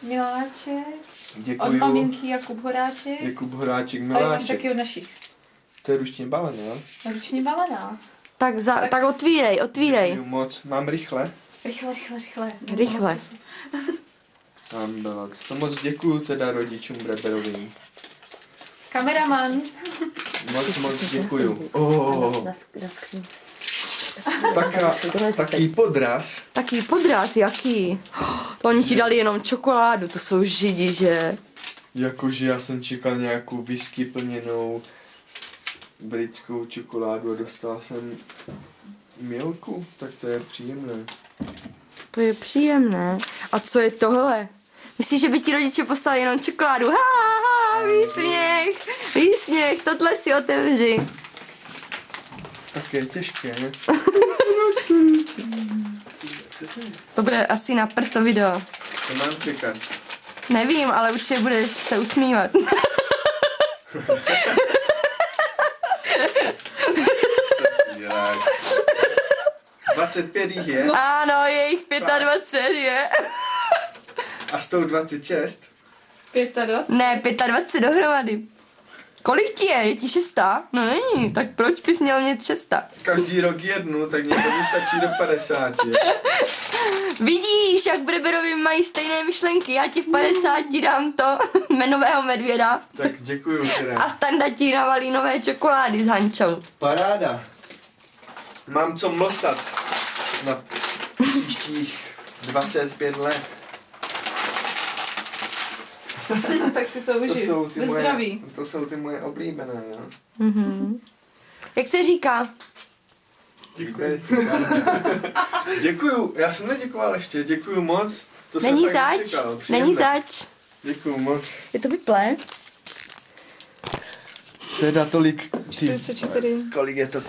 Miláček. Děkuju. Od maminky Jakub Horáček. Jakub Horáček, Tady máš miláček. taky od našich. To je ručně balená. Ruční balená. Tak otvírej. Děkuju moc. Mám rychle? Rychle. Mám belak. To moc děkuju teda rodičům Breberovým. Kameraman. Moc děkuju. Taký podraz. Taký podraz, jaký? Oni ti dali jenom čokoládu, to jsou židi, že? Jakože já jsem čekal nějakou whisky plněnou britskou čokoládu a dostal jsem milku, tak to je příjemné. To je příjemné. A co je tohle? Myslíš, že by ti rodiče poslali jenom čokoládu? Výsměch, tohle si otevři. Tak je těžké, ne? To bude asi na prd to video. Co mám čekat? Nevím, ale určitě budeš se usmívat. 25 jich je? Ano, je jich 25, je. A s tou 26? 25. Ne, 25 dohromady. Kolik ti je? Je ti 6? No není, tak proč bys měl mít 6? Každý rok jednu, tak mě to vystačí do 50. Vidíš, jak Breberovi mají stejné myšlenky. Já ti v 50 dám to jmenového medvěda. Tak děkuju teda. A Standa ti navalí nové čokolády s Hančou. Paráda. Mám co mlsat na příštích 25 let. Tak si to užij. To jsou ty moje oblíbené, jo. Jak se říká? Děkuji. Děkuju, já jsem neděkoval ještě, děkuju moc. To jsem Není fakt zač, nečekal, příjemné. není zač. Děkuju moc. Je to vyplé? Teda tolik, 44. kolik je to